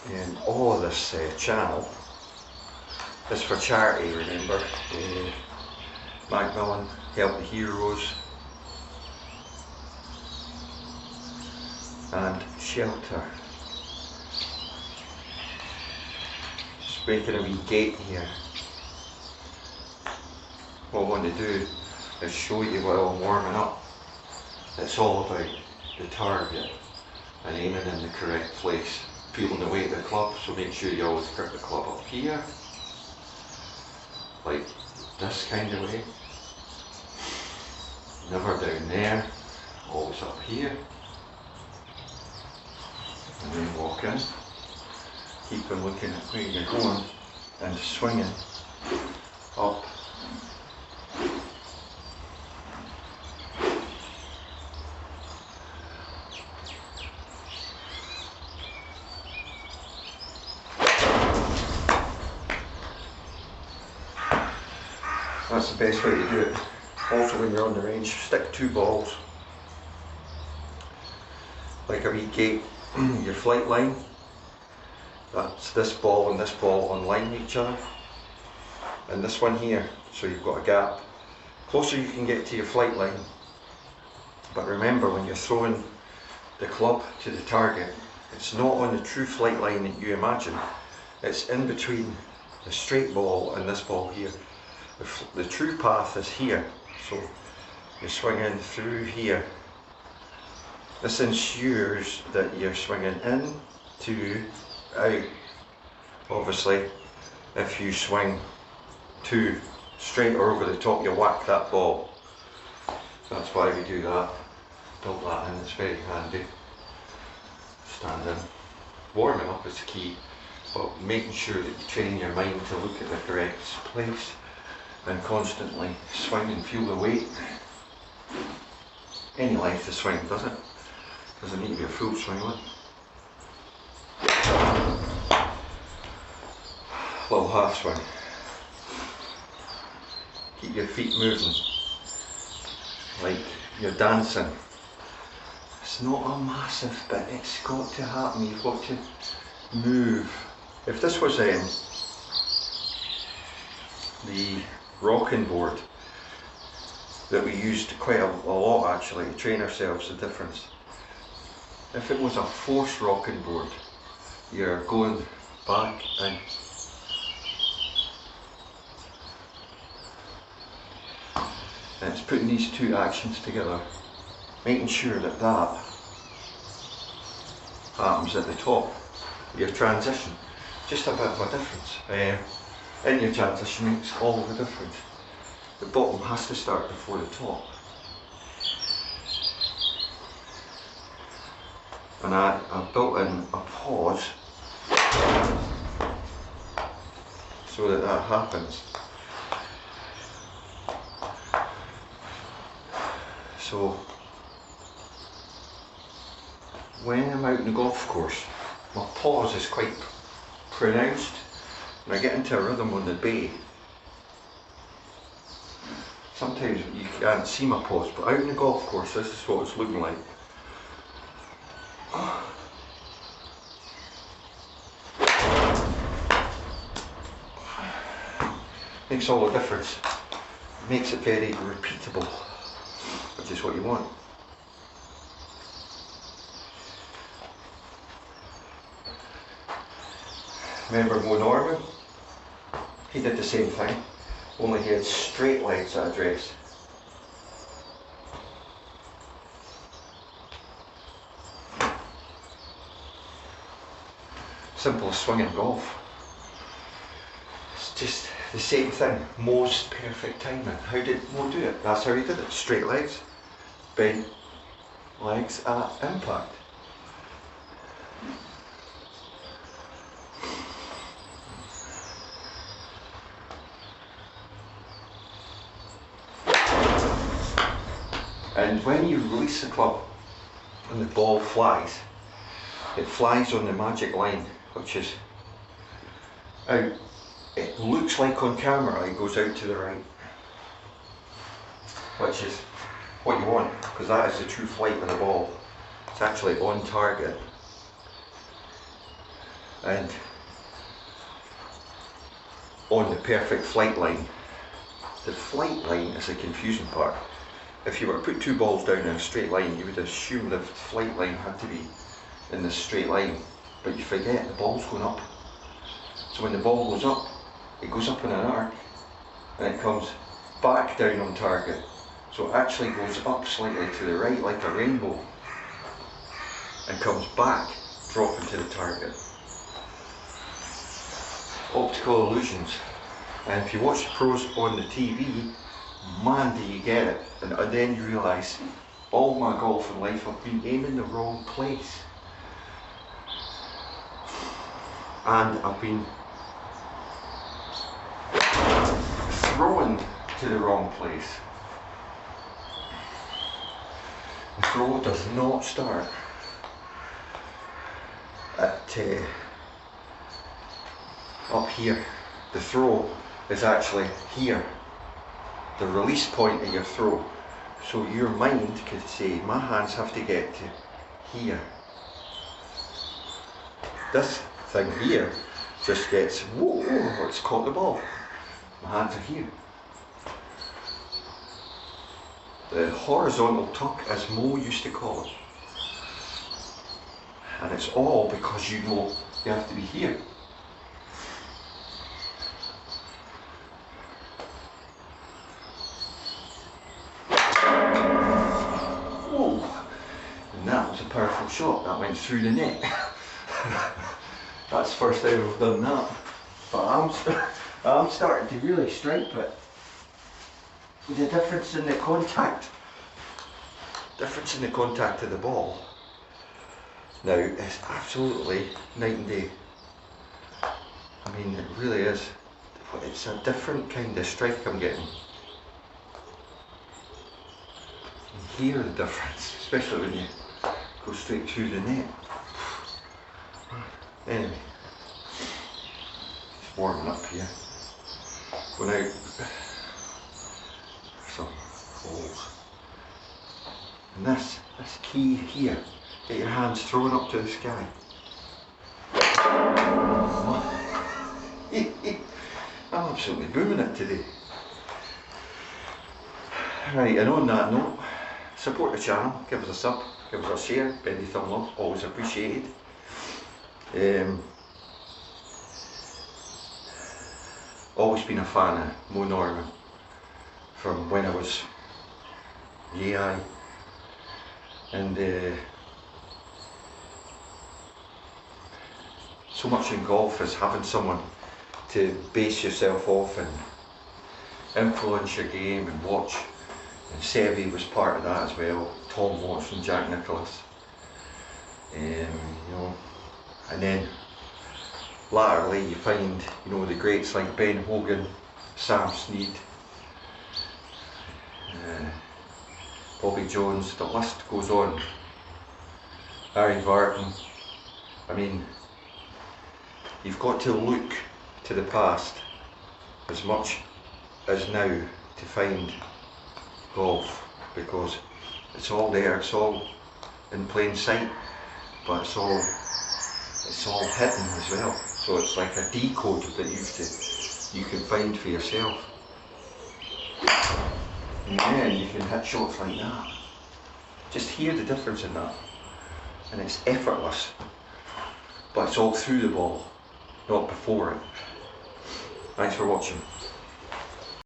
And all of this channel is for charity, remember. Macmillan, Help the Heroes, and Shelter. Just making a wee gate here. What I want to do is show you while I'm warming up. It's all about the target and aiming in the correct place, feeling the weight of the club, so make sure you always grip the club up here, like this kind of way, never down there, always up here, and then walk in, keep on looking at where you're going and swinging up. That's the best way to do it. Also, when you're on the range, stick 2 balls, like a wee gate. Your flight line, that's this ball and this ball on line with each other, and this one here, so you've got a gap. Closer you can get to your flight line, but remember when you're throwing the club to the target, it's not on the true flight line that you imagine. It's in between the straight ball and this ball here. The true path is here, so you're swinging through here. This ensures that you're swinging in, to, out. Obviously, if you swing too straight or over the top, you whack that ball. That's why we do that. Built that in, it's very handy. Stand in. Warming up is key, but making sure that you train your mind to look at the correct place and constantly swing and feel the weight. Any length to swing, doesn't need to be a full swing one. Little half swing. Keep your feet moving, like you're dancing. It's not a massive bit, it's got to happen, you've got to move. If this was the rocking board that we used quite a lot actually to train ourselves, the difference. If it was a forced rocking board, you're going back and it's putting these 2 actions together, making sure that that happens at the top. Your transition, just a bit of a difference. In your transition makes all the difference. The bottom has to start before the top. And I've built in a pause so that happens. So when I'm out in the golf course, my pause is quite pronounced. When I get into a rhythm on the bay, sometimes you can't see my pause, but out in the golf course, this is what it's looking like. Makes all the difference. Makes it very repeatable, which is what you want. Remember Mo Norman? He did the same thing, only he had straight legs at address. Simple swing in golf. It's just the same thing, Mo's perfect timing. How did Mo do it? That's how he did it, straight legs, bent legs at impact. And when you release the club and the ball flies, it flies on the magic line, which is out. It looks like on camera it goes out to the right, which is what you want, because that is the true flight of the ball. It's actually on target. and on the perfect flight line. The flight line is the confusing part. If you were to put two balls down in a straight line, you would assume the flight line had to be in this straight line, but you forget the ball's going up. So when the ball goes up, it goes up in an arc and it comes back down on target. So it actually goes up slightly to the right like a rainbow and comes back, dropping to the target. Optical illusions. And if you watch the pros on the TV, man, do you get it. And then you realise, all my golf in life I've been aiming the wrong place. And I've been throwing to the wrong place. The throw does not start at up here. The throw is actually here, the release point of your throw. So your mind could say, my hands have to get to here. This thing here just gets, whoa, whoa, it's caught the ball. My hands are here. The horizontal tuck, as Mo used to call it. And it's all because you know you have to be here. That was a powerful shot, that went through the net. That's the first time I've done that. But I'm starting to really stripe it. The difference in the contact. Difference in the contact of the ball now is absolutely night and day. I mean, it really is. It's a different kind of strike I'm getting. You hear the difference, especially when you go straight through the net. Anyway, it's warming up here. Going out for some holes. And this key here, get your hands thrown up to the sky. I'm absolutely booming it today. Right, and on that note, support the channel, give us a sub, give us a share, bendy thumb up, always appreciated. Always been a fan of Mo Norman from when I was YAI, and so much in golf is having someone to base yourself off and influence your game and watch. And Seve was part of that as well, Tom Watson, Jack Nicklaus, you know, and then latterly you find, you know, the greats like Ben Hogan, Sam Snead, Bobby Jones, the list goes on, Harry Varden. I mean, you've got to look to the past as much as now to find golf, because it's all there, it's all in plain sight, but it's all hidden as well. So it's like a decode that you can find for yourself. And then you can hit shots like that. Just hear the difference in that. And it's effortless, but it's all through the ball, not before it. Thanks for watching.